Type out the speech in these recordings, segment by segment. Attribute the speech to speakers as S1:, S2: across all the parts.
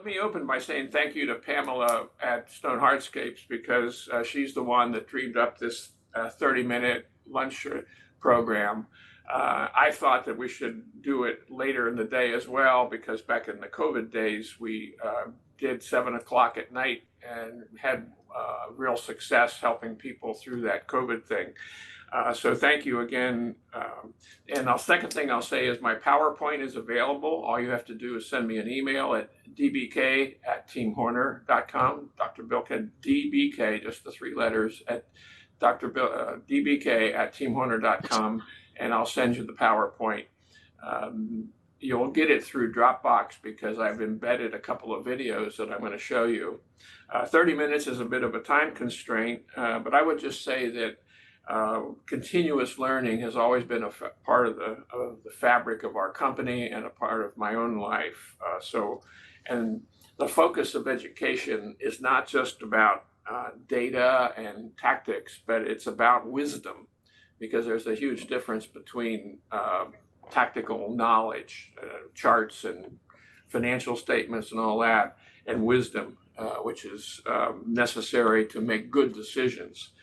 S1: Let me open by saying thank you to Pamela at Stone Hardscapes because she's the one that dreamed up this 30-minute lunch program. I thought that we should do it later in the day as well because back in the COVID days, we did 7 o'clock at night and had real success helping people through that COVID thing. So thank you again. And the second thing I'll say is my PowerPoint is available. All you have to do is send me an email at dbk@teamhorner.com. Dr. Bilkhead, DBK, just the 3 letters, at dbk@teamhorner.com, and I'll send you the PowerPoint. You'll get it through Dropbox because I've embedded a couple of videos that I'm going to show you. 30 minutes is a bit of a time constraint, but I would just say that continuous learning has always been a part of the fabric of our company and a part of my own life. And the focus of education is not just about data and tactics, but it's about wisdom, because there's a huge difference between tactical knowledge, charts and financial statements and all that, and wisdom, which is necessary to make good decisions.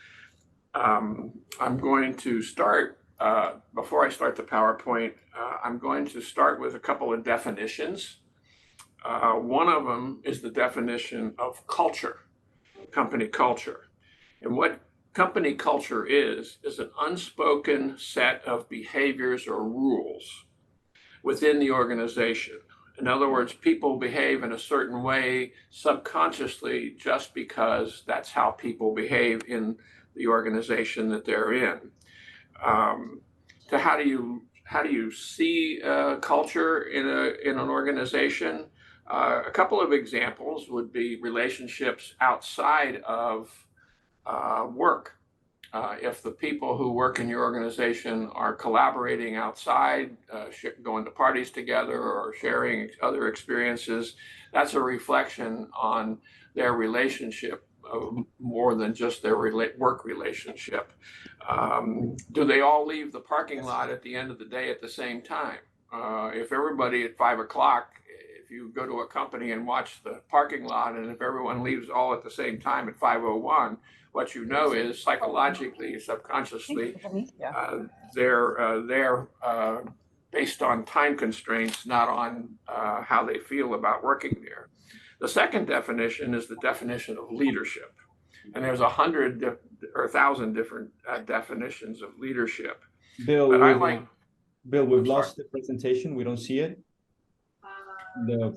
S1: I'm going to start, before I start the PowerPoint, I'm going to start with a couple of definitions. One of them is the definition of culture, company culture. And what company culture is an unspoken set of behaviors or rules within the organization. In other words, people behave in a certain way subconsciously just because that's how people behave in the organization that they're in. So how do you see culture in an organization? A couple of examples would be relationships outside of work. If the people who work in your organization are collaborating outside, going to parties together or sharing other experiences, that's a reflection on their relationship more than just their work relationship. Do they all leave the parking lot at the end of the day at the same time? If everybody at 5 o'clock, if you go to a company and watch the parking lot, and if everyone leaves all at the same time at 5:01, what you know is psychologically, subconsciously, they're based on time constraints, not on how they feel about working there. The second definition is the definition of leadership. And there's 100 or 1,000 different definitions of leadership.
S2: Bill,
S1: Bill,
S2: we've lost the presentation. We don't see it.
S1: Oh,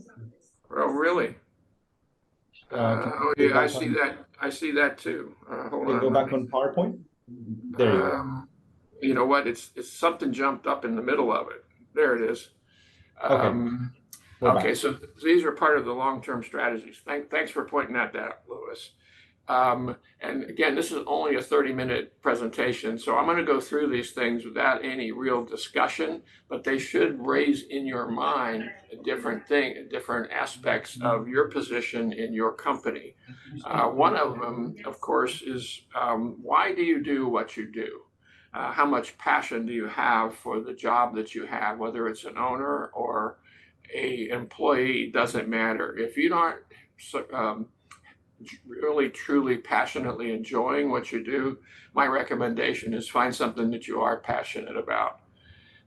S1: really? Oh, yeah, I see that. I see that too. Hold on.
S2: Go back on PowerPoint. There you go.
S1: You know what? It's something jumped up in the middle of it. There it is. Okay, so these are part of the long-term strategies. Thanks for pointing that out, Louis. And again, this is only a 30-minute presentation, so I'm going to go through these things without any real discussion, but they should raise in your mind different aspects of your position in your company. One of them, of course, is why do you do what you do? How much passion do you have for the job that you have, whether it's an owner or an employee, doesn't matter. If you aren't really truly passionately enjoying what you do, my recommendation is find something that you are passionate about.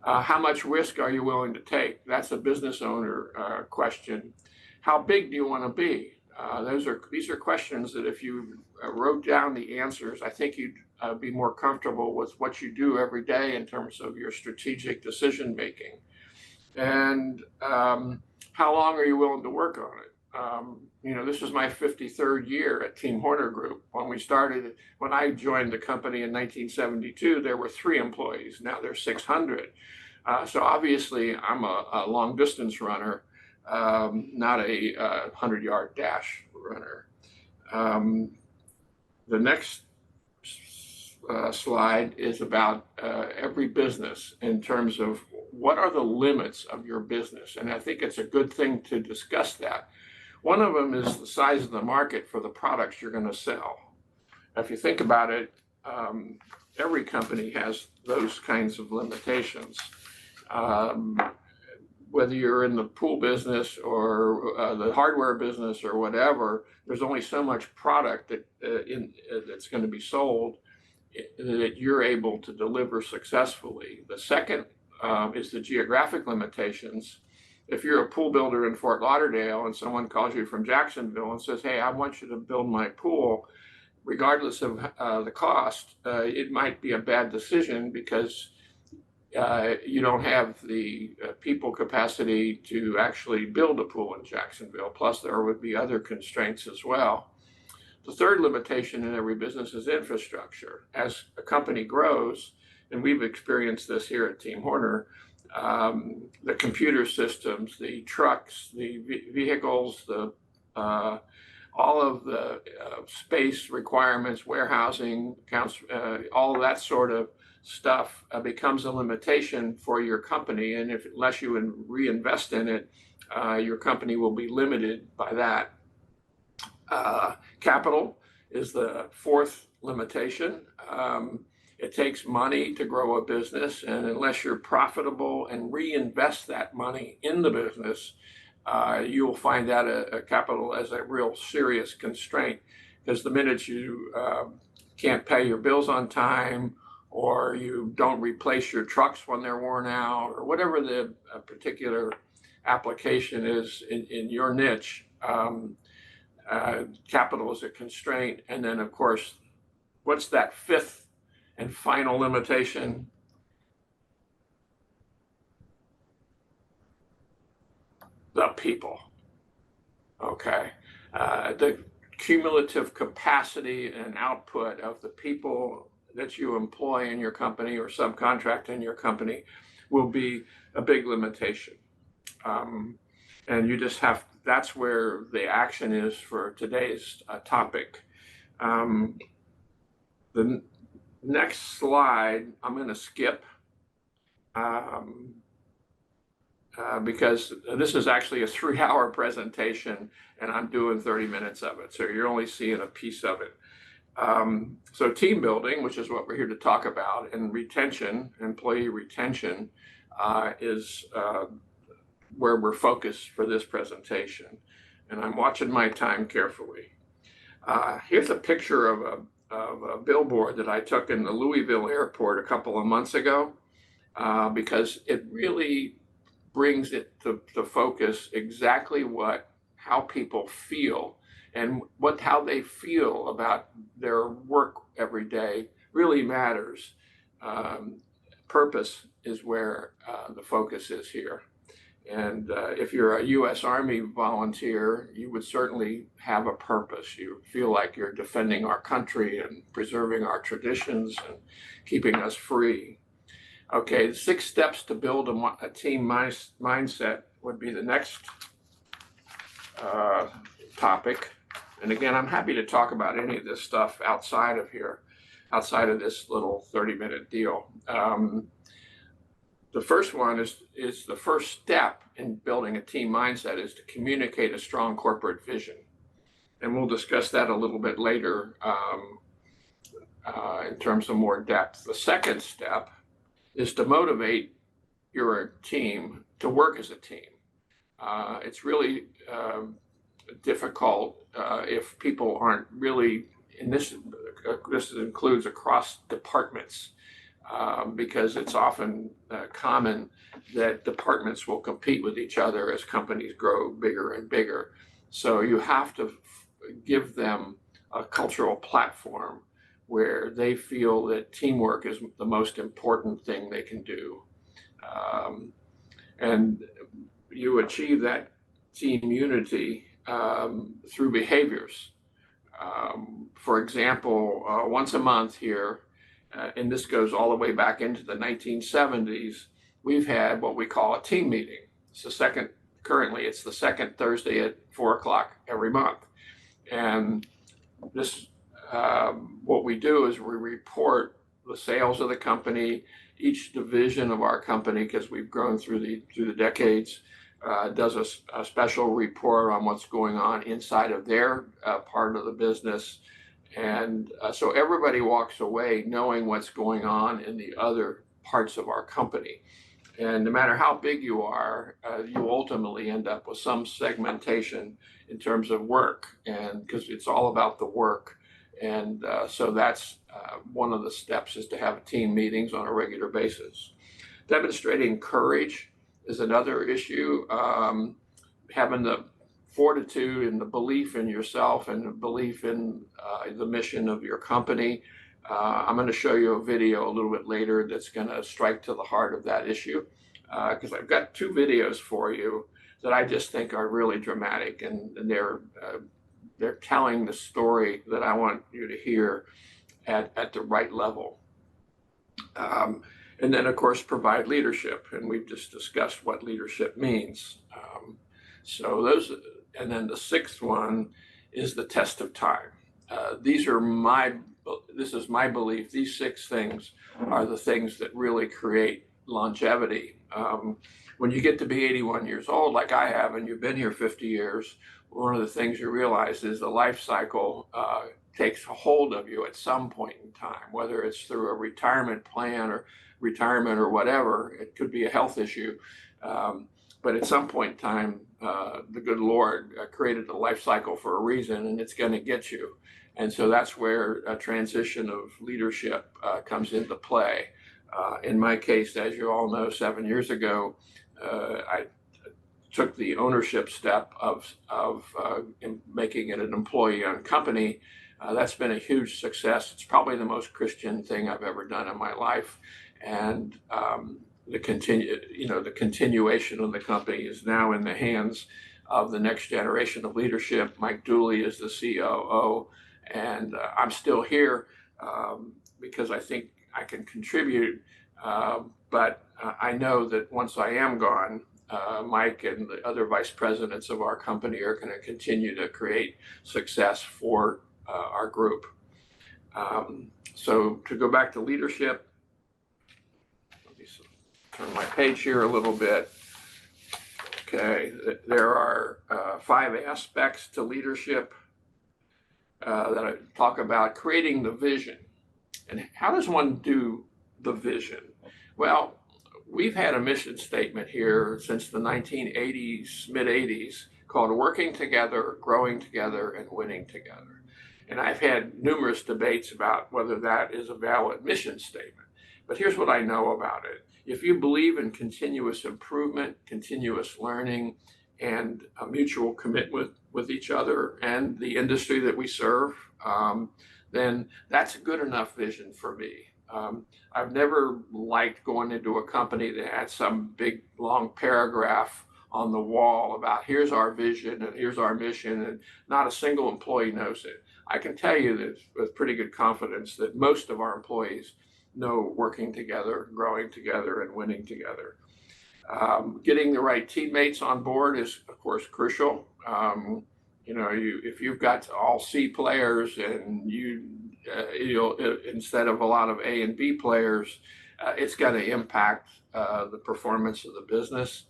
S1: How much risk are you willing to take? That's a business owner question. How big do you want to be? These are questions that if you wrote down the answers, I think you'd be more comfortable with what you do every day in terms of your strategic decision making. And how long are you willing to work on it? This is my 53rd year at Team Horner Group. When I joined the company in 1972, there were 3 employees. Now there's 600. So obviously I'm a long distance runner, not a 100-yard dash runner. The next slide is about every business in terms of what are the limits of your business. And I think it's a good thing to discuss that. One of them is the size of the market for the products you're going to sell. If you think about it, every company has those kinds of limitations. whether you're in the pool business or the hardware business or whatever, there's only so much product that's going to be sold that you're able to deliver successfully. The second is the geographic limitations. If you're a pool builder in Fort Lauderdale and someone calls you from Jacksonville and says, hey, I want you to build my pool, regardless of the cost, it might be a bad decision because you don't have the people capacity to actually build a pool in Jacksonville. Plus, there would be other constraints as well. The third limitation in every business is infrastructure. As a company grows, and we've experienced this here at Team Horner, the computer systems, the trucks, the vehicles, all of the space requirements, warehousing, accounts, all of that sort of stuff becomes a limitation for your company. And unless you reinvest in it, your company will be limited by that. Capital is the fourth limitation. It takes money to grow a business, and unless you're profitable and reinvest that money in the business, you'll find that a capital as a real serious constraint, because the minute you can't pay your bills on time, or you don't replace your trucks when they're worn out, or whatever the particular application is in your niche, capital is a constraint. And then, of course, what's that fifth and final limitation? The people. Okay. The cumulative capacity and output of the people that you employ in your company or subcontract in your company will be a big limitation. And you just have, that's where the action is for today's topic. The next slide, I'm going to skip because this is actually a 3-hour presentation and I'm doing 30 minutes of it. So you're only seeing a piece of it. So team building, which is what we're here to talk about, and retention, employee retention, is where we're focused for this presentation. And I'm watching my time carefully. Here's a picture of a billboard that I took in the Louisville airport a couple of months ago, because it really brings it to focus exactly how people feel, and how they feel about their work every day really matters. Purpose is where the focus is here. And if you're a U.S. Army volunteer, you would certainly have a purpose. You feel like you're defending our country and preserving our traditions and keeping us free. Okay, 6 steps to build a team mindset would be the next topic. And again, I'm happy to talk about any of this stuff outside of here, outside of this little 30-minute deal. The first one is the first step in building a team mindset is to communicate a strong corporate vision. And we'll discuss that a little bit later in terms of more depth. The second step is to motivate your team to work as a team. It's really difficult if people aren't really, and this includes across departments, because it's often common that departments will compete with each other as companies grow bigger and bigger. So you have to give them a cultural platform where they feel that teamwork is the most important thing they can do. And you achieve that team unity through behaviors. For example, once a month here, and this goes all the way back into the 1970s, we've had what we call a team meeting. Currently it's the second Thursday at 4 o'clock every month. And this, what we do is we report the sales of the company. Each division of our company, because we've grown through the decades, does a special report on what's going on inside of their part of the business. And so everybody walks away knowing what's going on in the other parts of our company. And no matter how big you are, you ultimately end up with some segmentation in terms of work, and because it's all about the work. And so that's one of the steps, is to have team meetings on a regular basis. Demonstrating courage is another issue. Having the fortitude and the belief in yourself and the belief in the mission of your company. I'm going to show you a video a little bit later that's going to strike to the heart of that issue, because I've got two videos for you that I just think are really dramatic, and they're telling the story that I want you to hear at the right level. And then, of course, provide leadership, and we've just discussed what leadership means. So those, and then the sixth one is the test of time. This is my belief. These six things are the things that really create longevity. When you get to be 81 years old, like I have, and you've been here 50 years, one of the things you realize is the life cycle takes a hold of you at some point in time, whether it's through a retirement plan or retirement or whatever. It could be a health issue. But at some point in time, the good Lord created a life cycle for a reason, and it's going to get you. And so that's where a transition of leadership comes into play. In my case, as you all know, 7 years ago, I took the ownership step of making it an employee-owned company. That's been a huge success. It's probably the most Christian thing I've ever done in my life. And the continuation of the company is now in the hands of the next generation of leadership. Mike Dooley is the COO, and I'm still here because I think I can contribute. But I know that once I am gone, Mike and the other vice presidents of our company are going to continue to create success for our group. So to go back to leadership, let me turn my page here a little bit. Okay, there are 5 aspects to leadership that I talk about. Creating the vision. And how does one do the vision? Well, we've had a mission statement here since the 1980s, mid-80s, called Working Together, Growing Together, and Winning Together. And I've had numerous debates about whether that is a valid mission statement. But here's what I know about it. If you believe in continuous improvement, continuous learning, and a mutual commitment with each other and the industry that we serve, then that's a good enough vision for me. I've never liked going into a company that had some big long paragraph on the wall about here's our vision and here's our mission, and not a single employee knows it. I can tell you that with pretty good confidence that most of our employees know working together, growing together, and winning together. Getting the right teammates on board is, of course, crucial. If you've got all C players and instead of a lot of A and B players, it's going to impact the performance of the business.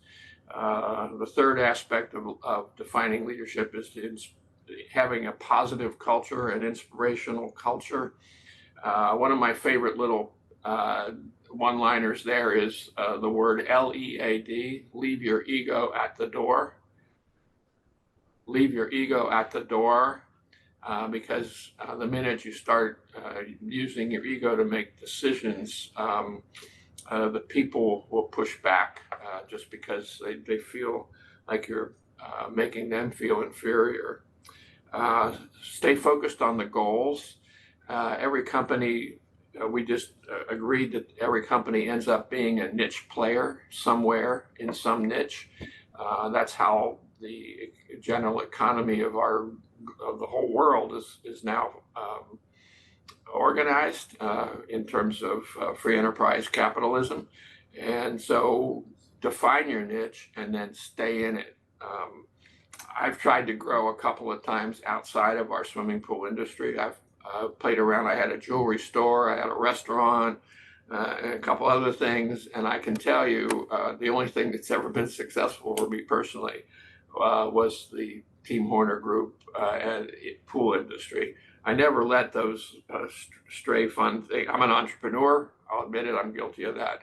S1: The third aspect of defining leadership is having a positive culture, an inspirational culture. One of my favorite little one-liners there is the word LEAD, leave your ego at the door. Leave your ego at the door, because the minute you start using your ego to make decisions, the people will push back just because they feel like you're making them feel inferior. Stay focused on the goals. Every company, we just agreed that every company ends up being a niche player somewhere in some niche. That's how the general economy of the whole world is now organized in terms of free enterprise capitalism. And so define your niche and then stay in it. I've tried to grow a couple of times outside of our swimming pool industry. I've played around. I had a jewelry store, I had a restaurant, and a couple other things. And I can tell you, the only thing that's ever been successful for me personally was the Team Horner Group and pool industry. I never let those stray fun things. I'm an entrepreneur. I'll admit it. I'm guilty of that.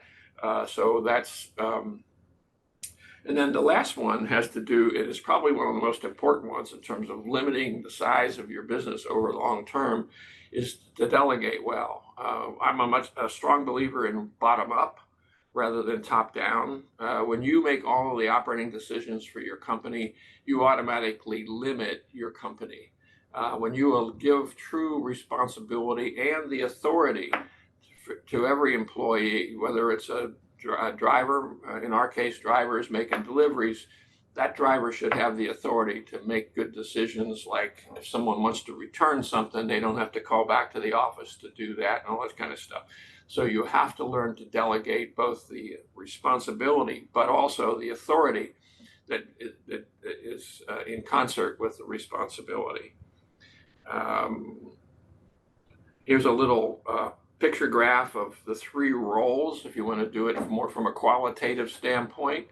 S1: So that's, and then the last one has to do, it is probably one of the most important ones in terms of limiting the size of your business over long term, is to delegate well. I'm a strong believer in bottom up rather than top down. When you make all of the operating decisions for your company, you automatically limit your company. When you will give true responsibility and the authority to every employee, whether it's a driver, in our case, drivers making deliveries, that driver should have the authority to make good decisions. Like if someone wants to return something, they don't have to call back to the office to do that and all that kind of stuff. So you have to learn to delegate both the responsibility, but also the authority that is in concert with the responsibility. Here's a little picture graph of the 3 roles, if you want to do it more from a qualitative standpoint.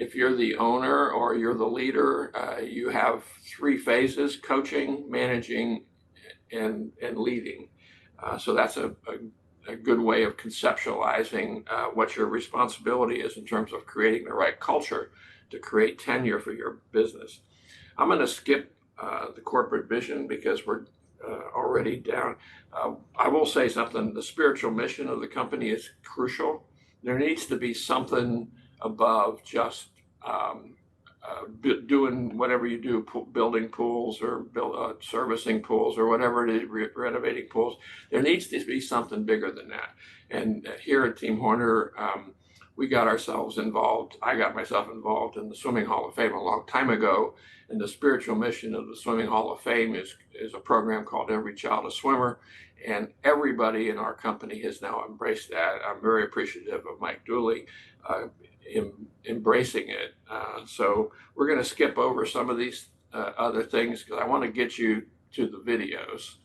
S1: If you're the owner or you're the leader, you have 3 phases: coaching, managing, and leading. So that's a good way of conceptualizing what your responsibility is in terms of creating the right culture to create tenure for your business. I'm going to skip the corporate vision because we're already down. I will say something. The spiritual mission of the company is crucial. There needs to be something above just doing whatever you do, building pools or servicing pools or whatever it is, renovating pools. There needs to be something bigger than that. And here at Team Horner, we got ourselves involved. I got myself involved in the Swimming Hall of Fame a long time ago. And the spiritual mission of the Swimming Hall of Fame is a program called Every Child a Swimmer. And everybody in our company has now embraced that. I'm very appreciative of Mike Dooley embracing it. So we're going to skip over some of these other things because I want to get you to the videos.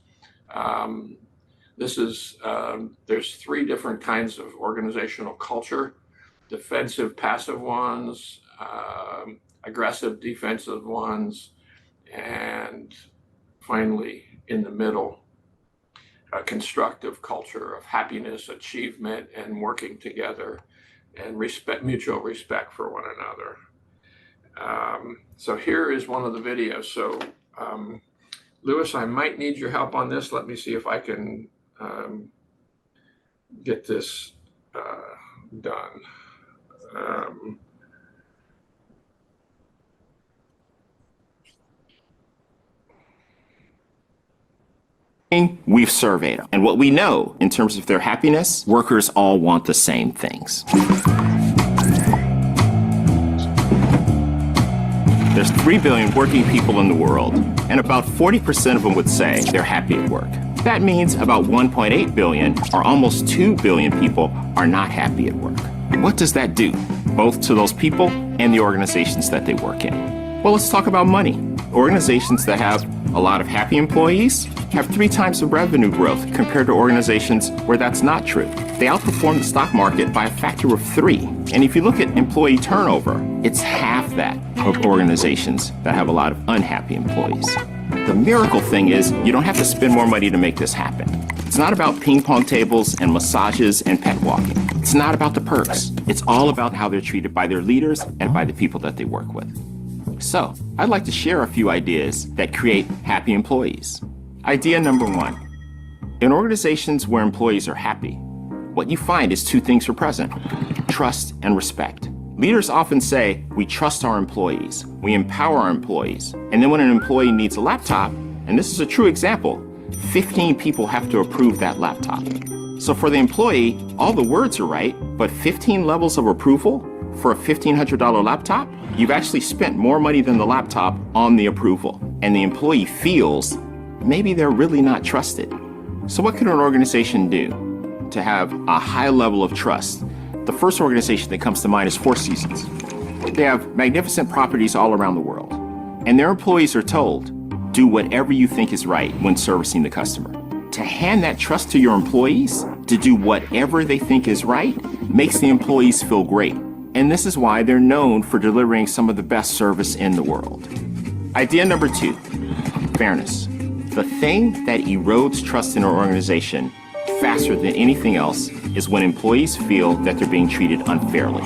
S1: There's 3 different kinds of organizational culture: defensive, passive ones, aggressive, defensive ones, and finally, in the middle, a constructive culture of happiness, achievement, and working together, and mutual respect for one another. So here is one of the videos. So, Lewis, I might need your help on this. Let me see if I can get this done.
S3: We've surveyed them, and what we know in terms of their happiness, workers all want the same things. There's 3 billion working people in the world, and about 40% of them would say they're happy at work. That means about 1.8 billion, or almost 2 billion people, are not happy at work. What does that do, both to those people and the organizations that they work in? Well, let's talk about money. Organizations that have a lot of happy employees have 3 times the revenue growth compared to organizations where that's not true. They outperform the stock market by a factor of 3. And if you look at employee turnover, it's half that of organizations that have a lot of unhappy employees. The miracle thing is you don't have to spend more money to make this happen. It's not about ping pong tables and massages and pet walking. It's not about the perks. It's all about how they're treated by their leaders and by the people that they work with. So, I'd like to share a few ideas that create happy employees. Idea number 1. In organizations where employees are happy, what you find is 2 things are present: trust and respect. Leaders often say, we trust our employees, we empower our employees, and then when an employee needs a laptop, and this is a true example, 15 people have to approve that laptop. So for the employee, all the words are right, but 15 levels of approval for a $1,500 laptop? You've actually spent more money than the laptop on the approval, and the employee feels maybe they're really not trusted. So what can an organization do to have a high level of trust? The first organization that comes to mind is Four Seasons. They have magnificent properties all around the world, and their employees are told, do whatever you think is right when servicing the customer. To hand that trust to your employees, to do whatever they think is right, makes the employees feel great. And this is why they're known for delivering some of the best service in the world. Idea number 2, fairness. The thing that erodes trust in an organization faster than anything else is when employees feel that they're being treated unfairly.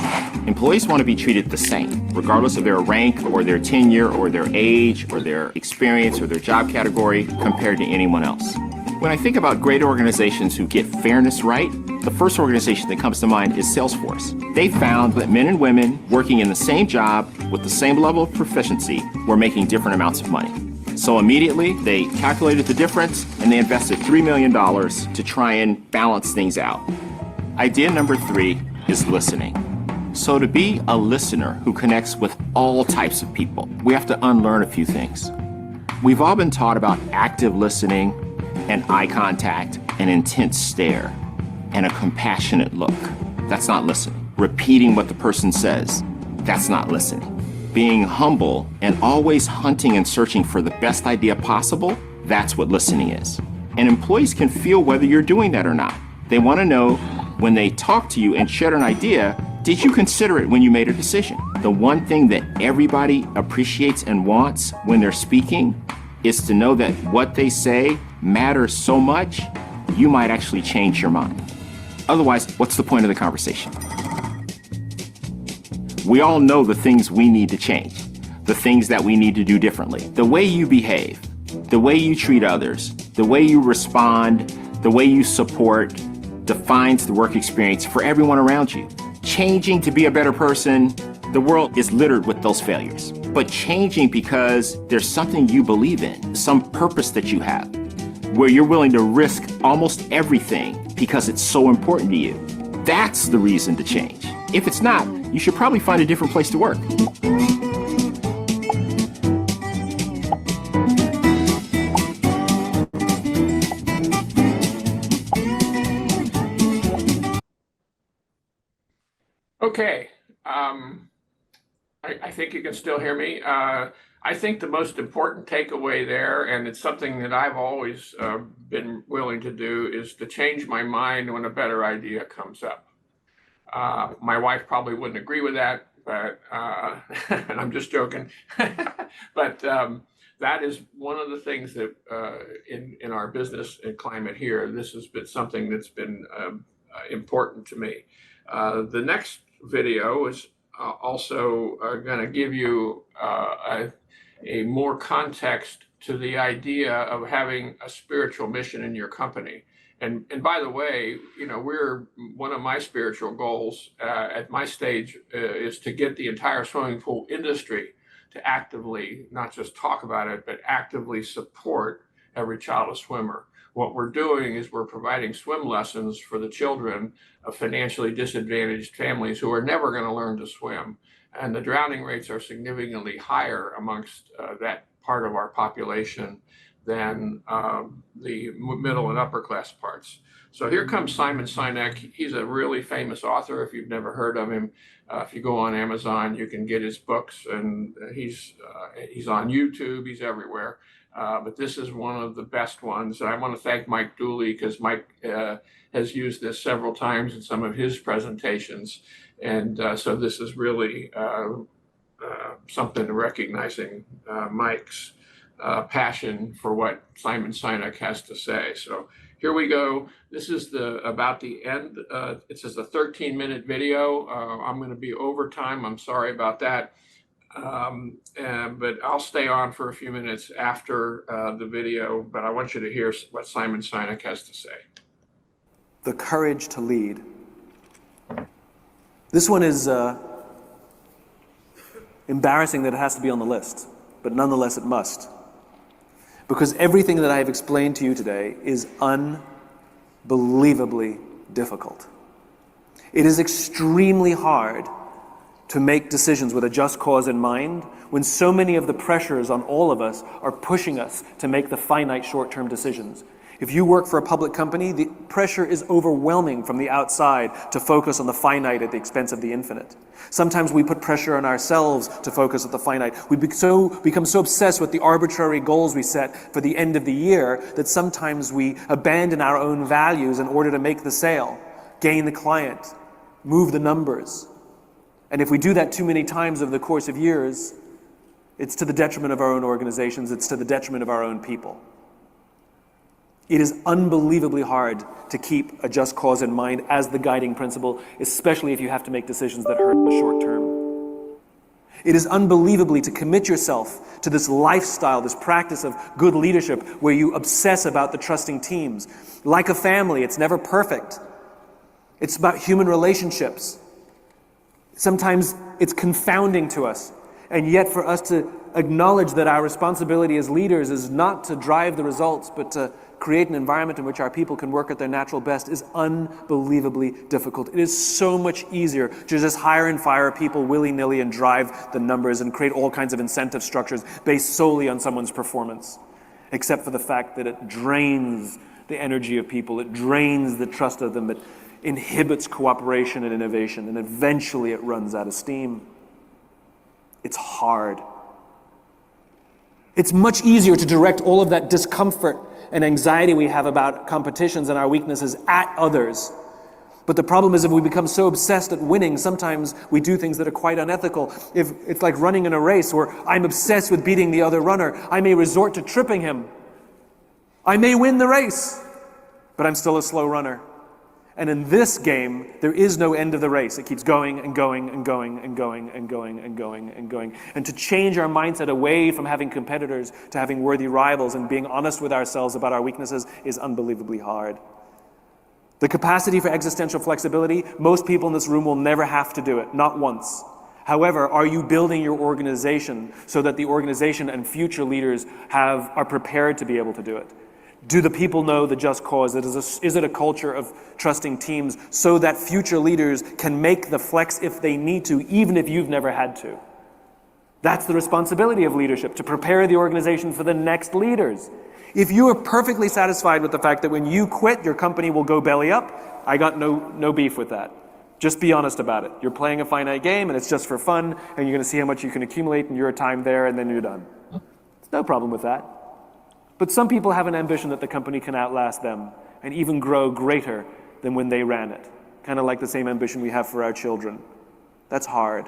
S3: Employees want to be treated the same, regardless of their rank or their tenure or their age or their experience or their job category compared to anyone else. When I think about great organizations who get fairness right, the first organization that comes to mind is Salesforce. They found that men and women working in the same job with the same level of proficiency were making different amounts of money. So immediately, they calculated the difference and they invested $3 million to try and balance things out. Idea number 3 is listening. So to be a listener who connects with all types of people, we have to unlearn a few things. We've all been taught about active listening and eye contact, an intense stare, and a compassionate look. That's not listening. Repeating what the person says, that's not listening. Being humble and always hunting and searching for the best idea possible, that's what listening is. And employees can feel whether you're doing that or not. They want to know when they talk to you and share an idea, did you consider it when you made a decision? The one thing that everybody appreciates and wants when they're speaking is to know that what they say matters so much, you might actually change your mind. Otherwise, what's the point of the conversation? We all know the things we need to change, the things that we need to do differently. The way you behave, the way you treat others, the way you respond, the way you support defines the work experience for everyone around you. Changing to be a better person, the world is littered with those failures. But changing because there's something you believe in, some purpose that you have, where you're willing to risk almost everything because it's so important to you. That's the reason to change. If it's not, you should probably find a different place to work.
S1: Okay, I think you can still hear me. I think the most important takeaway there, and it's something that I've always been willing to do, is to change my mind when a better idea comes up. My wife probably wouldn't agree with that, but and I'm just joking. But that is one of the things that in our business and climate here, this has been something that's been important to me. The next video is also going to give you a more context to the idea of having a spiritual mission in your company. And by the way, you know, one of my spiritual goals at my stage is to get the entire swimming pool industry to actively, not just talk about it, but actively support every child a swimmer. What we're doing is we're providing swim lessons for the children of financially disadvantaged families who are never going to learn to swim. And the drowning rates are significantly higher amongst that part of our population than the middle and upper class parts. So here comes Simon Sinek. He's a really famous author. If you've never heard of him, if you go on Amazon, you can get his books, and he's on YouTube. He's everywhere. But this is one of the best ones. I want to thank Mike Dooley, because Mike has used this several times in some of his presentations. And so this is really something recognizing Mike's passion for what Simon Sinek has to say. So here we go. This is about the end. It says a 13-minute video. I'm going to be over time. I'm sorry about that. But I'll stay on for a few minutes after the video, but I want you to hear what Simon Sinek has to say.
S4: The courage to lead. This one is embarrassing that it has to be on the list, but nonetheless it must. Because everything that I have explained to you today is unbelievably difficult. It is extremely hard to make decisions with a just cause in mind when so many of the pressures on all of us are pushing us to make the finite short-term decisions. If you work for a public company, the pressure is overwhelming from the outside to focus on the finite at the expense of the infinite. Sometimes we put pressure on ourselves to focus on the finite. We become so obsessed with the arbitrary goals we set for the end of the year that sometimes we abandon our own values in order to make the sale, gain the client, move the numbers. And if we do that too many times over the course of years, it's to the detriment of our own organizations, it's to the detriment of our own people. It is unbelievably hard to keep a just cause in mind as the guiding principle, especially if you have to make decisions that hurt in the short term. It is unbelievably to commit yourself to this lifestyle, this practice of good leadership where you obsess about the trusting teams. Like a family, it's never perfect. It's about human relationships. Sometimes it's confounding to us. And yet for us to acknowledge that our responsibility as leaders is not to drive the results, but to create an environment in which our people can work at their natural best is unbelievably difficult. It is so much easier to just hire and fire people willy-nilly and drive the numbers and create all kinds of incentive structures based solely on someone's performance, except for the fact that it drains the energy of people, it drains the trust of them, it inhibits cooperation and innovation, and eventually it runs out of steam. It's hard. It's much easier to direct all of that discomfort and anxiety we have about competitions and our weaknesses at others. But the problem is if we become so obsessed at winning, sometimes we do things that are quite unethical. If it's like running in a race where I'm obsessed with beating the other runner, I may resort to tripping him. I may win the race, but I'm still a slow runner. And in this game, there is no end of the race. It keeps going and going and going and going and going and going and going. And to change our mindset away from having competitors to having worthy rivals and being honest with ourselves about our weaknesses is unbelievably hard. The capacity for existential flexibility, most people in this room will never have to do it, not once. However, are you building your organization so that the organization and future leaders are prepared to be able to do it? Do the people know the just cause? Is it a culture of trusting teams so that future leaders can make the flex if they need to, even if you've never had to? That's the responsibility of leadership, to prepare the organization for the next leaders. If you are perfectly satisfied with the fact that when you quit, your company will go belly up, I got no beef with that. Just be honest about it. You're playing a finite game and it's just for fun, and you're going to see how much you can accumulate in your time there, and then you're done. There's no problem with that. But some people have an ambition that the company can outlast them and even grow greater than when they ran it. Kind of like the same ambition we have for our children. That's hard.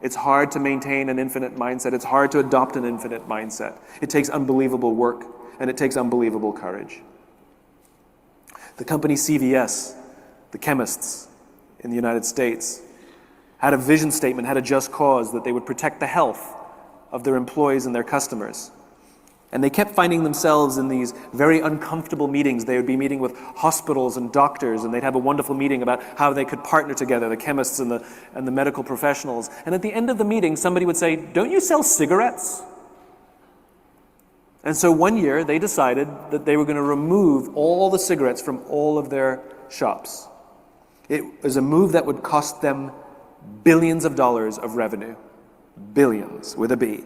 S4: It's hard to maintain an infinite mindset. It's hard to adopt an infinite mindset. It takes unbelievable work, and it takes unbelievable courage. The company CVS, the chemists in the United States, had a vision statement, had a just cause that they would protect the health of their employees and their customers. And they kept finding themselves in these very uncomfortable meetings. They would be meeting with hospitals and doctors, and they'd have a wonderful meeting about how they could partner together, the chemists and the medical professionals. And at the end of the meeting, somebody would say, "Don't you sell cigarettes?" And so one year, they decided that they were going to remove all the cigarettes from all of their shops. It was a move that would cost them billions of dollars of revenue. Billions, with a B.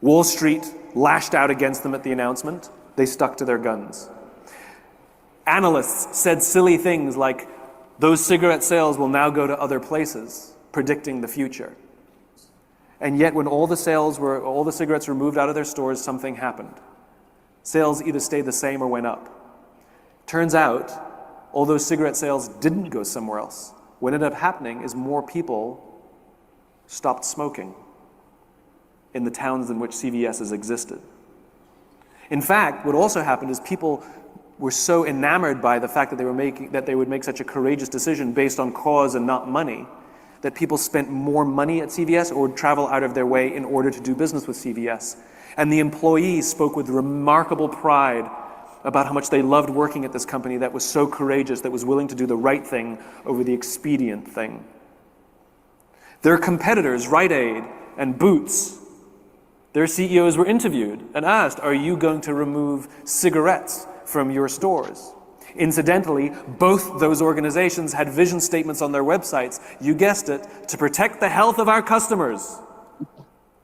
S4: Wall Street lashed out against them at the announcement. They stuck to their guns. Analysts said silly things like, those cigarette sales will now go to other places, predicting the future. And yet when all the cigarettes were moved out of their stores, something happened. Sales either stayed the same or went up. Turns out, all those cigarette sales didn't go somewhere else. What ended up happening is more people stopped smoking in the towns in which CVS's existed. In fact, what also happened is people were so enamored by the fact that they would make such a courageous decision based on cause and not money, that people spent more money at CVS or would travel out of their way in order to do business with CVS. And the employees spoke with remarkable pride about how much they loved working at this company that was so courageous, that was willing to do the right thing over the expedient thing. Their competitors, Rite Aid and Boots, their CEOs were interviewed and asked, are you going to remove cigarettes from your stores? Incidentally, both those organizations had vision statements on their websites, you guessed it, to protect the health of our customers.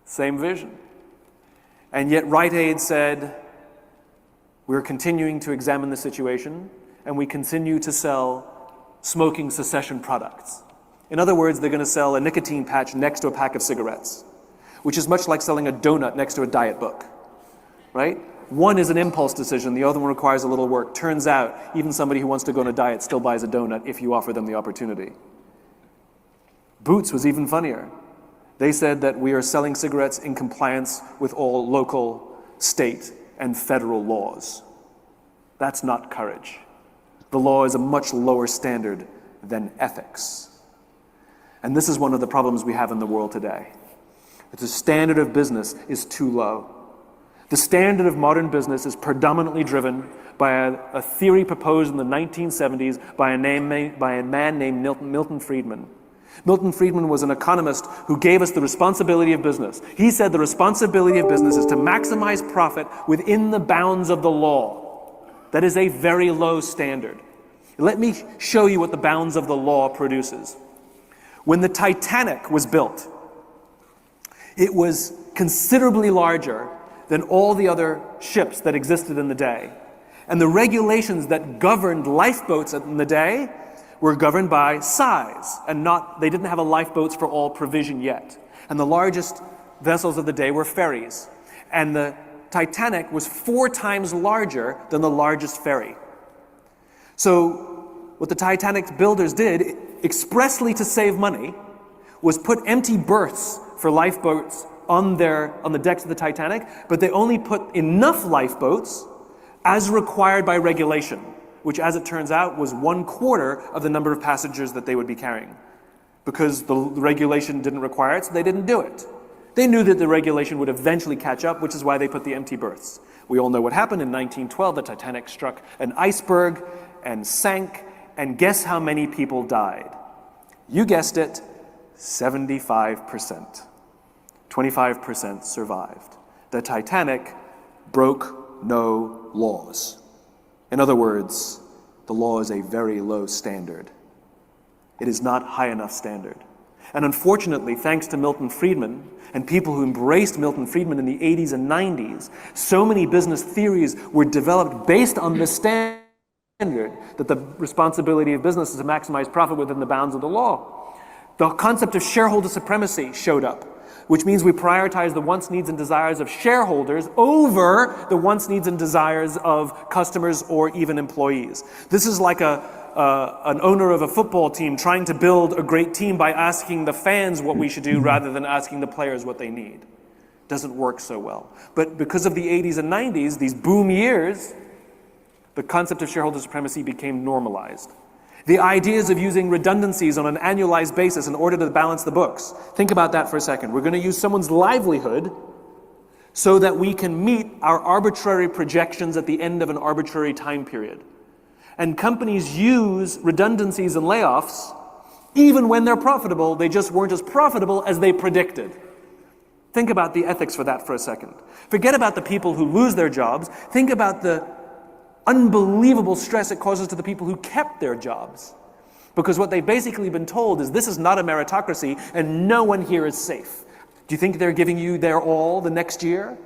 S4: Same vision. And yet Rite Aid said, we're continuing to examine the situation, and we continue to sell smoking cessation products. In other words, they're going to sell a nicotine patch next to a pack of cigarettes, which is much like selling a donut next to a diet book, right? One is an impulse decision, the other one requires a little work. Turns out, even somebody who wants to go on a diet still buys a donut if you offer them the opportunity. Boots was even funnier. They said that we are selling cigarettes in compliance with all local, state, and federal laws. That's not courage. The law is a much lower standard than ethics. And this is one of the problems we have in the world today. The standard of business is too low. The standard of modern business is predominantly driven by a theory proposed in the 1970s by a man named Milton Friedman. Milton Friedman was an economist who gave us the responsibility of business. He said the responsibility of business is to maximize profit within the bounds of the law. That is a very low standard. Let me show you what the bounds of the law produces. When the Titanic was built, it was considerably larger than all the other ships that existed in the day. And the regulations that governed lifeboats in the day were governed by size, and they didn't have a lifeboats for all provision yet. And the largest vessels of the day were ferries. And the Titanic was 4 times larger than the largest ferry. So what the Titanic's builders did, expressly to save money, was put empty berths for lifeboats on the decks of the Titanic, but they only put enough lifeboats as required by regulation, which, as it turns out, was 1/4 of the number of passengers that they would be carrying. Because the regulation didn't require it, so they didn't do it. They knew that the regulation would eventually catch up, which is why they put the empty berths. We all know what happened in 1912. The Titanic struck an iceberg and sank, and guess how many people died? You guessed it, 75%. 25% survived. The Titanic broke no laws. In other words, the law is a very low standard. It is not high enough standard. And unfortunately, thanks to Milton Friedman and people who embraced Milton Friedman in the 80s and 90s, so many business theories were developed based on this standard that the responsibility of business is to maximize profit within the bounds of the law. The concept of shareholder supremacy showed up, which means we prioritize the wants, needs, and desires of shareholders over the wants, needs, and desires of customers or even employees. This is like an owner of a football team trying to build a great team by asking the fans what we should do rather than asking the players what they need. Doesn't work so well. But because of the 80s and 90s, these boom years, the concept of shareholder supremacy became normalized. The ideas of using redundancies on an annualized basis in order to balance the books. Think about that for a second. We're going to use someone's livelihood so that we can meet our arbitrary projections at the end of an arbitrary time period. And companies use redundancies and layoffs even when they're profitable. They just weren't as profitable as they predicted. Think about the ethics for that for a second. Forget about the people who lose their jobs. Think about the unbelievable stress it causes to the people who kept their jobs. Because what they've basically been told is this is not a meritocracy and no one here is safe. Do you think they're giving you their all the next year?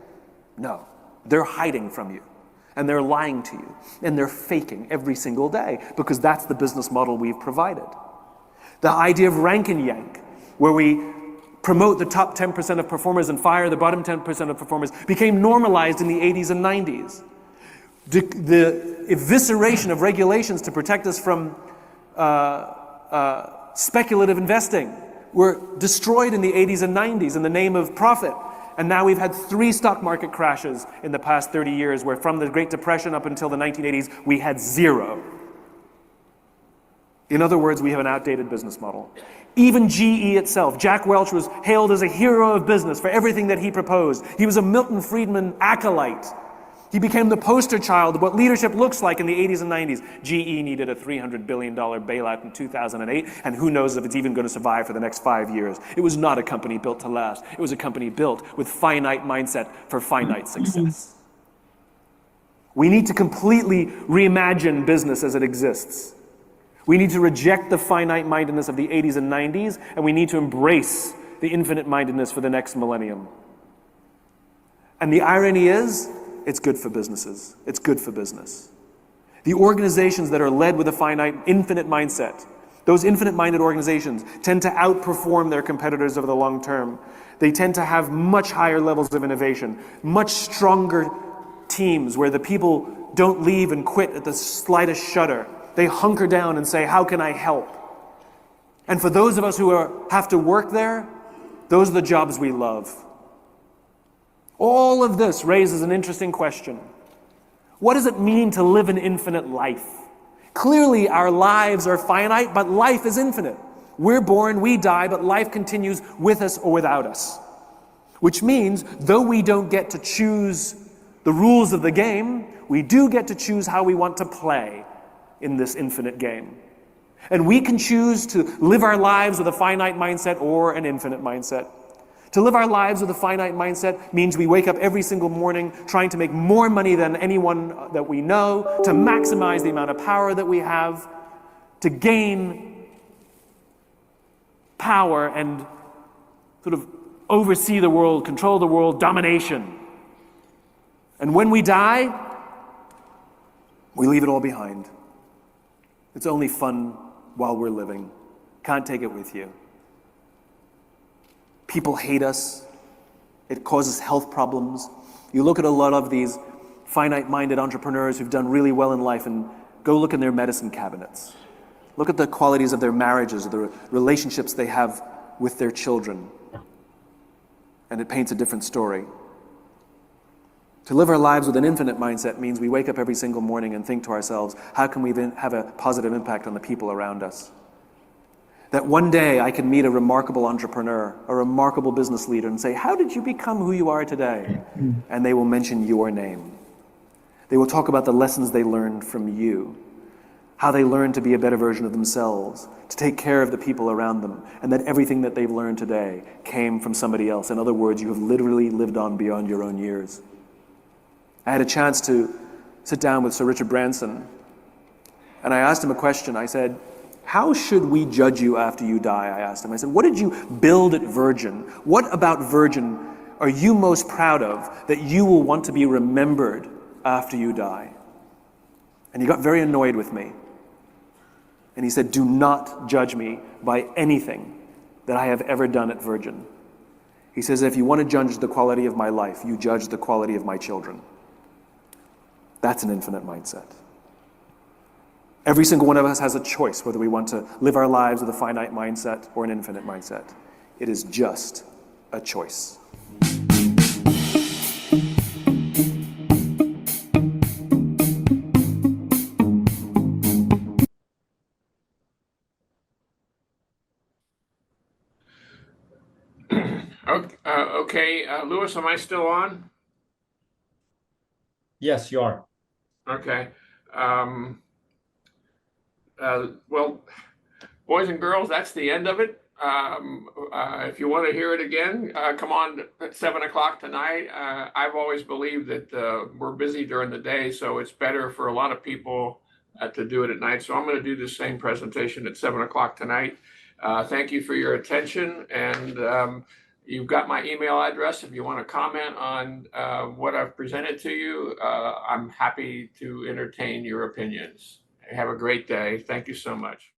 S4: No. They're hiding from you. And they're lying to you. And they're faking every single day because that's the business model we've provided. The idea of rank and yank, where we promote the top 10% of performers and fire the bottom 10% of performers, became normalized in the 80s and 90s. The evisceration of regulations to protect us from speculative investing were destroyed in the 80s and 90s in the name of profit. And now we've had 3 stock market crashes in the past 30 years, where from the Great Depression up until the 1980s, we had 0. In other words, we have an outdated business model. Even GE itself, Jack Welch was hailed as a hero of business for everything that he proposed. He was a Milton Friedman acolyte. He became the poster child of what leadership looks like in the 80s and 90s. GE needed a $300 billion bailout in 2008, and who knows if it's even going to survive for the next 5 years. It was not a company built to last. It was a company built with finite mindset for finite success. We need to completely reimagine business as it exists. We need to reject the finite mindedness of the 80s and 90s, and we need to embrace the infinite mindedness for the next millennium. And the irony is, it's good for businesses. It's good for business. The organizations that are led with a finite, infinite mindset, those infinite-minded organizations tend to outperform their competitors over the long term. They tend to have much higher levels of innovation, much stronger teams where the people don't leave and quit at the slightest shudder. They hunker down and say, how can I help? And for those of us who have to work there, those are the jobs we love. All of this raises an interesting question. What does it mean to live an infinite life? Clearly, our lives are finite, but life is infinite. We're born, we die, but life continues with us or without us. Which means, though we don't get to choose the rules of the game, we do get to choose how we want to play in this infinite game. And we can choose to live our lives with a finite mindset or an infinite mindset. To live our lives with a finite mindset means we wake up every single morning trying to make more money than anyone that we know, to maximize the amount of power that we have, to gain power and sort of oversee the world, control the world, domination. And when we die, we leave it all behind. It's only fun while we're living. Can't take it with you. People hate us. It causes health problems. You look at a lot of these finite-minded entrepreneurs who've done really well in life and go look in their medicine cabinets. Look at the qualities of their marriages, or the relationships they have with their children. And it paints a different story. To live our lives with an infinite mindset means we wake up every single morning and think to ourselves, how can we have a positive impact on the people around us? That one day I can meet a remarkable entrepreneur, a remarkable business leader, and say, how did you become who you are today? And they will mention your name. They will talk about the lessons they learned from you, how they learned to be a better version of themselves, to take care of the people around them, and that everything that they've learned today came from somebody else. In other words, you have literally lived on beyond your own years. I had a chance to sit down with Sir Richard Branson, and I asked him a question. I said, how should we judge you after you die? I asked him. I said, what did you build at Virgin? What about Virgin are you most proud of that you will want to be remembered after you die? And he got very annoyed with me. And he said, do not judge me by anything that I have ever done at Virgin. He says, if you want to judge the quality of my life, you judge the quality of my children. That's an infinite mindset. Every single one of us has a choice whether we want to live our lives with a finite mindset or an infinite mindset. It is just a choice.
S1: Okay, Lewis, am I still on?
S2: Yes, you are.
S1: Okay. Well, boys and girls, that's the end of it. If you want to hear it again, come on at 7 o'clock tonight. I've always believed that we're busy during the day, so it's better for a lot of people to do it at night. So I'm going to do the same presentation at 7 o'clock tonight. Thank you for your attention, and you've got my email address. If you want to comment on what I've presented to you, I'm happy to entertain your opinions. Have a great day. Thank you so much.